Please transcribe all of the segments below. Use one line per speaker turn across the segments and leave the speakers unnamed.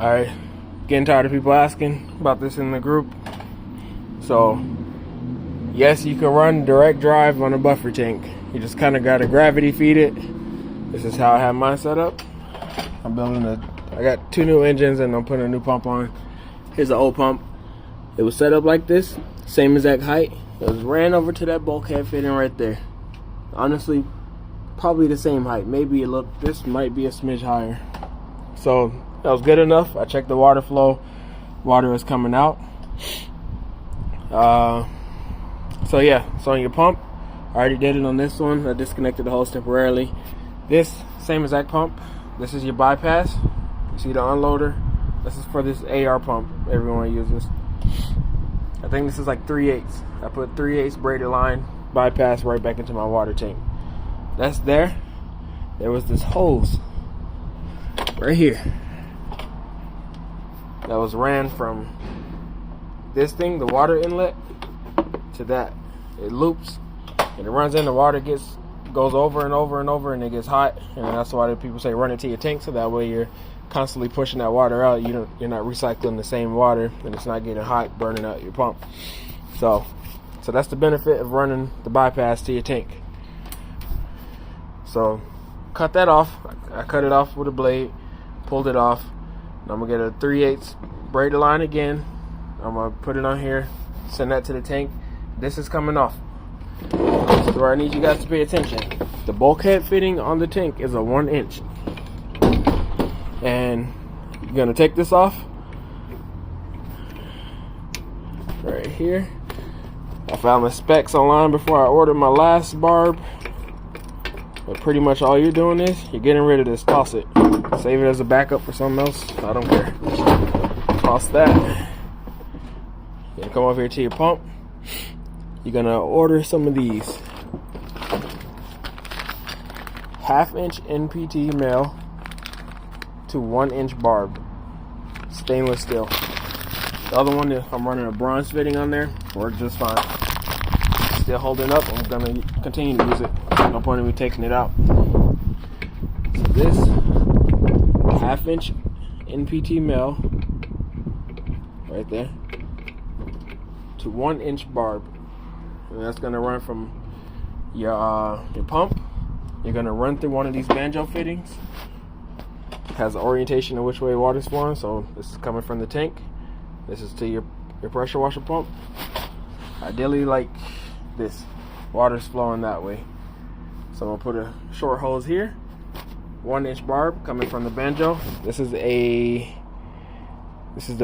Alright, getting tired of people asking about this in the group. So, yes, you can run direct drive on a buffer tank. You just kind of got to gravity feed it. This is how I have mine set up. I got 2 new engines and I'm putting a new pump on. Here's the old pump. It was set up like this, same exact height. It was ran over to that bulkhead fitting right there. Honestly, probably the same height. Maybe this might be a smidge higher. So that was good enough. I checked the water flow. Water is coming out. So yeah, so on your pump, I already did it on this one. I disconnected the hose temporarily. This same exact pump. This is your bypass. You see the unloader. This is for this AR pump. Everyone uses. I think this is like 3/8. I put 3/8 braided line bypass right back into my water tank. That's there. There was this hose right here that was ran from this thing, the water inlet, to that. It loops and it runs in. The water goes over and over and over, and it gets hot. And that's why people say run it to your tank, so that way you're constantly pushing that water out. You're not recycling the same water, and it's not getting hot, burning out your pump. So that's the benefit of running the bypass to your tank. So cut that off. I cut it off with a blade, pulled it off. And I'm gonna get a 3/8 braided line again. I'm gonna put it on here, send that to the tank. This is coming off. This is where I need you guys to pay attention. The bulkhead fitting on the tank is a 1 inch. And you're gonna take this off right here. I found the specs online before I ordered my last barb. But pretty much all you're doing is you're getting rid of this. Toss it. Save it as a backup for something else. I don't care. Toss that. You're gonna come over here to your pump. You're gonna order some of these 1/2 inch NPT male to 1 inch barb, stainless steel. The other one, I'm running a bronze fitting on there, worked just fine. Still holding up. I'm gonna continue to use it. No point in me taking it out. So this 1/2 inch NPT male right there to 1 inch barb, and that's gonna run from your pump. You're gonna run through one of these banjo fittings. It has the orientation of which way water's flowing. So this is coming from the tank. This is to your pressure washer pump. Ideally like this. Water's flowing that way. So I'm gonna put a short hose here. 1 inch barb coming from the banjo. This is the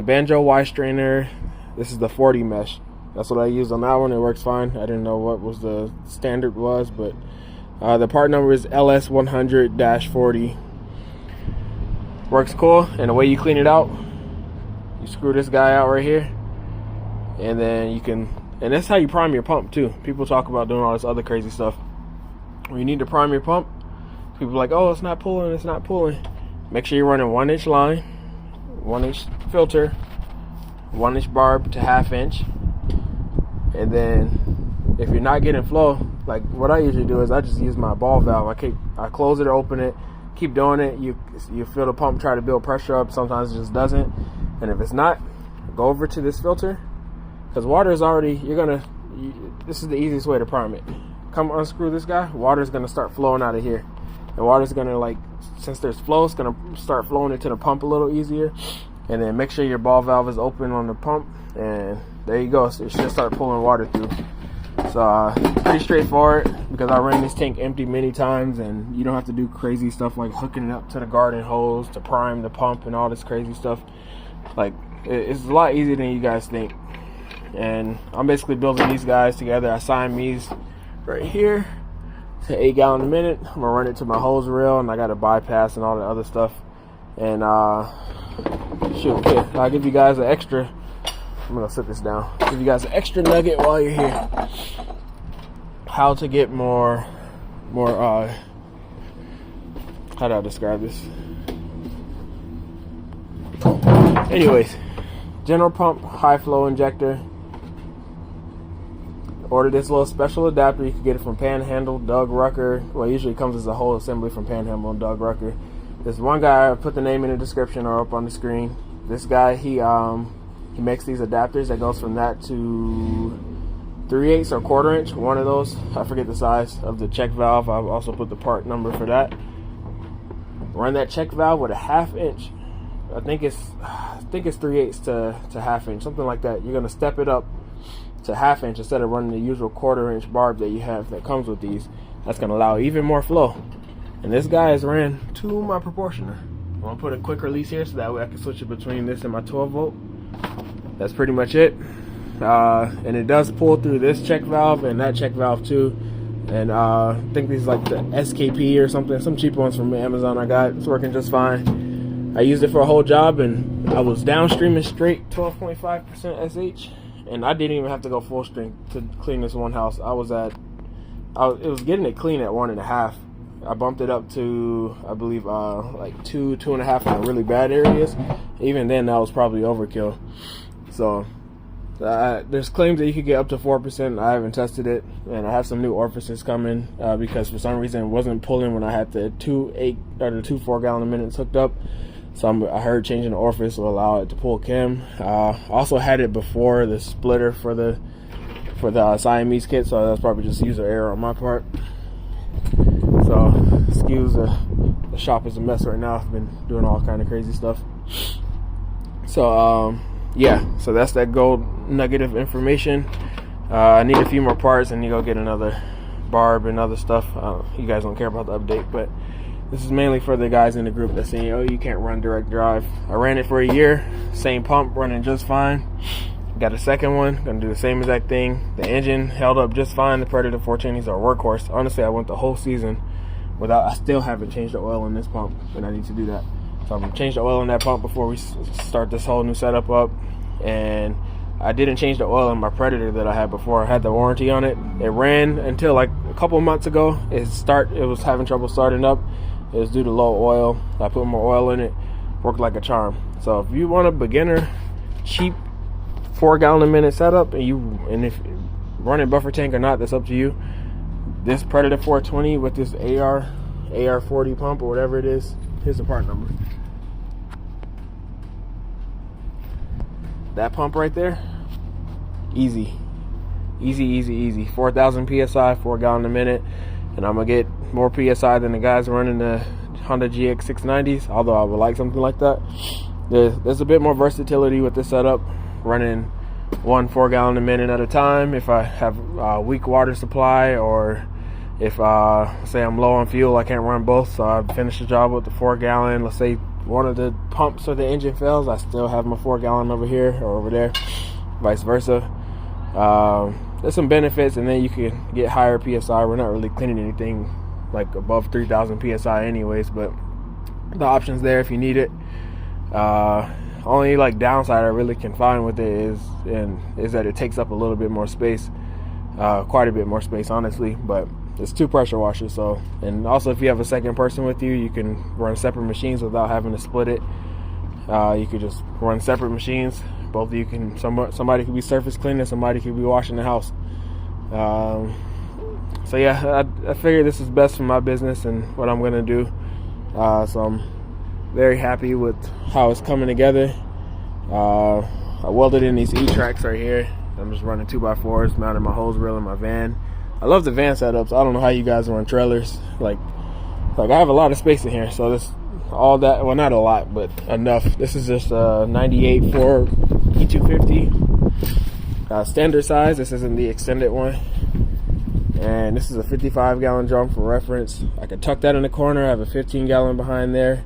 banjo Y strainer. This is the 40 mesh. That's what I used on that one. It works fine. I didn't know what was the standard was, but the part number is LS100-40. Works cool. And the way you clean it out, you screw this guy out right here, and then you can, and that's how you prime your pump too. People talk about doing all this other crazy stuff. When you need to prime your pump, people are like, oh, it's not pulling. Make sure you're running 1 inch line, 1 inch filter, 1 inch barb to 1/2 inch. And then if you're not getting flow, like what I usually do is I just use my ball valve. I close it or open it, keep doing it. You feel the pump try to build pressure up. Sometimes it just doesn't. And if it's not, go over to this filter, because water is already, this is the easiest way to prime it. Come unscrew this guy, water is going to start flowing out of here. And water is going to, since there's flow, it's going to start flowing into the pump a little easier. And then make sure your ball valve is open on the pump, and there you go. So it should start pulling water through. So pretty straightforward, because I ran this tank empty many times, and you don't have to do crazy stuff like hooking it up to the garden hose to prime the pump and all this crazy stuff. It's a lot easier than you guys think. And I'm basically building these guys together. I Siamese right here to 8 gallon a minute. I'm gonna run it to my hose reel, and I got a bypass and all the other stuff. And shoot, here, I'll give you guys an extra. I'm gonna sit this down. Give you guys an extra nugget while you're here. How to get more. How do I describe this? Anyways, general pump, high flow injector. Order this little special adapter. You can get it from Panhandle, Doug Rucker. Well, usually it comes as a whole assembly from Panhandle and Doug Rucker. This one guy, I put the name in the description or up on the screen. This guy, he makes these adapters that goes from that to 3/8 or 1/4 inch. One of those, I forget the size of the check valve. I've also put the part number for that. Run that check valve with a 1/2 inch. I think it's 3/8 to 1/2 inch, something like that. You're gonna step it up to 1/2 inch instead of running the usual 1/4 inch barb that you have that comes with these. That's gonna allow even more flow. And this guy is ran to my proportioner. I'm gonna put a quick release here so that way I can switch it between this and my 12 volt. That's pretty much it. And it does pull through this check valve and that check valve too. And I think these like the SKP or something, some cheap ones from Amazon I got. It's working just fine. I used it for a whole job and I was downstreaming straight 12.5% SH, and I didn't even have to go full strength to clean this one house. It was getting it clean at 1.5. I bumped it up to, I believe, like 2.5 in the really bad areas. Even then, that was probably overkill. So there's claims that you could get up to 4%. I haven't tested it, and I have some new orifices coming because for some reason it wasn't pulling when I had the 2 4 gallon a minute hooked up. So I heard changing the orifice will allow it to pull chem. I also had it before the splitter for the Siamese kit, so that's probably just user error on my part. So excuse the shop is a mess right now. I've been doing all kind of crazy stuff. So yeah, so that's that gold nugget of information. I need a few more parts and you go get another barb and other stuff. You guys don't care about the update, but this is mainly for the guys in the group that's saying, oh, you can't run direct drive. I ran it for a year, same pump, running just fine. Got a second one, gonna do the same exact thing. The engine held up just fine. The Predator 410s are a workhorse. Honestly, I went the whole season without, I still haven't changed the oil in this pump, and I need to do that. So I'm gonna change the oil in that pump before we start this whole new setup up. And I didn't change the oil in my Predator that I had before. I had the warranty on it. It ran until like a couple months ago. It was having trouble starting up. It was due to low oil. I put more oil in it. Worked like a charm. So if you want a beginner, cheap 4 gallon a minute setup, and if running buffer tank or not, that's up to you. This Predator 420 with this AR40 pump or whatever it is. Here's the part number. That pump right there, easy 4,000 psi, 4 gallon a minute, and I'm gonna get more psi than the guys running the Honda GX 690s, although I would like something like that. There's a bit more versatility with this setup, running 1 4 gallon a minute at a time if I have a weak water supply, or if say I'm low on fuel, I can't run both, so I finish the job with the 4 gallon. Let's say one of the pumps or the engine fails, I still have my 4 gallon over here or over there, vice versa. There's some benefits, and then you can get higher psi. We're not really cleaning anything like above 3,000 psi anyways, but the option's there if you need it. Only like downside I really can find with it is that it takes up a little bit more space, quite a bit more space honestly, but it's 2 pressure washers. So, and also if you have a second person with you, you can run separate machines without having to split it. You could just run separate machines. Both of you can, somebody could be surface cleaning, somebody could be washing the house. So yeah, I figured this is best for my business and what I'm gonna do. So I'm very happy with how it's coming together. I welded in these E-tracks right here. I'm just running 2x4s, mounted my hose reel in my van. I love the van setups. I don't know how you guys run trailers. Like I have a lot of space in here, so this all that, well, not a lot, but enough. This is just a 98 Ford E250 standard size. This isn't the extended one, and this is a 55 gallon drum for reference. I could tuck that in the corner. I have a 15 gallon behind there,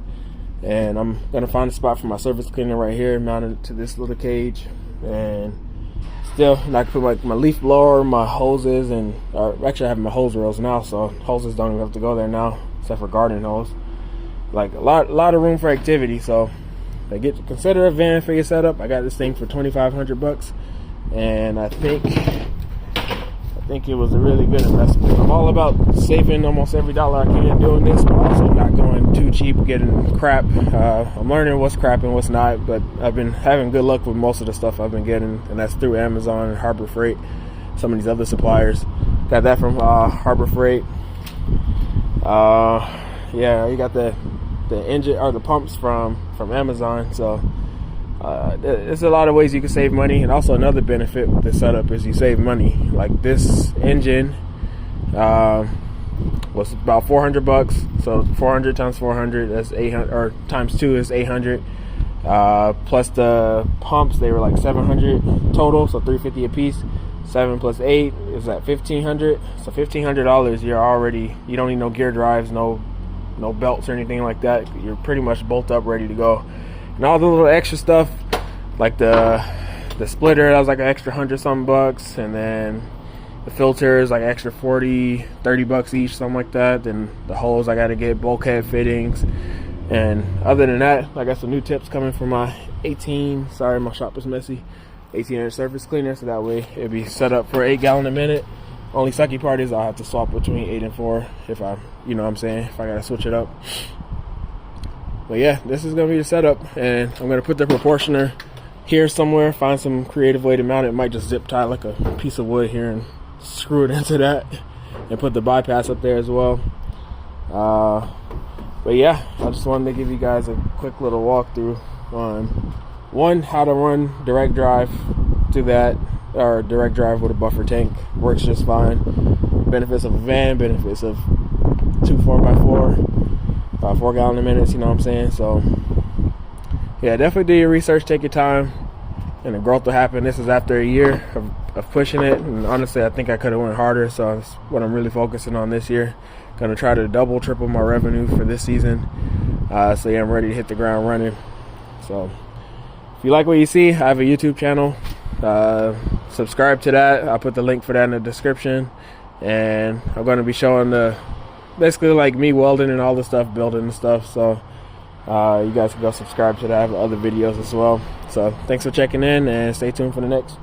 and I'm gonna find a spot for my surface cleaner right here, mounted to this little cage. And still, and I can put like my leaf blower, my hoses, and actually I have my hose rails now, so hoses don't even have to go there now, except for garden hose. Like a lot of room for activity. So consider a van for your setup. I got this thing for $2,500, and I think it was a really good investment. I'm all about saving almost every dollar I can doing this, but also not going too cheap, getting crap. I'm learning what's crap and what's not, but I've been having good luck with most of the stuff I've been getting, and that's through Amazon and Harbor Freight, some of these other suppliers. Got that from Harbor Freight. Yeah, you got the the engine or the pumps from Amazon. So there's a lot of ways you can save money, and also another benefit with this setup is you save money. Like this engine was about $400, so 400 times 400, that's 800, or times 2 is 800. Plus the pumps, they were like 700 total, so 350 a piece. 7 plus 8 is at $1,500. So $1,500, you don't need no gear drives, no belts or anything like that. You're pretty much bolt up, ready to go. And all the little extra stuff, like the splitter, that was like an extra $100-something, and then the filters like extra $30 each, something like that. Then the hose, I got to get bulkhead fittings. And other than that, I got some new tips coming for my 18. Sorry, my shop is messy. 18-inch surface cleaner, so that way it'll be set up for 8 gallon a minute. Only sucky part is I'll have to swap between 8 and 4 if I, you know what I'm saying, if I gotta switch it up. But yeah, this is gonna be the setup, and I'm gonna put the proportioner here somewhere, find some creative way to mount it. Might just zip tie like a piece of wood here and screw it into that, and put the bypass up there as well. But yeah, I just wanted to give you guys a quick little walkthrough on how to run direct drive to that, or direct drive with a buffer tank. Works just fine. Benefits of a van, benefits of 2 4x4, 4 gallon a minute, you know what I'm saying? So yeah, definitely do your research, take your time, and the growth will happen. This is after a year of pushing it, and honestly I think I could have went harder, so that's what I'm really focusing on this year. Gonna try to double, triple my revenue for this season. So yeah, I'm ready to hit the ground running. So if you like what you see, I have a YouTube channel. Subscribe to that. I'll put the link for that in the description. And I'm going to be showing basically like me welding and all the stuff, building and stuff. So you guys can go subscribe to that. I have other videos as well. So thanks for checking in, and stay tuned for the next.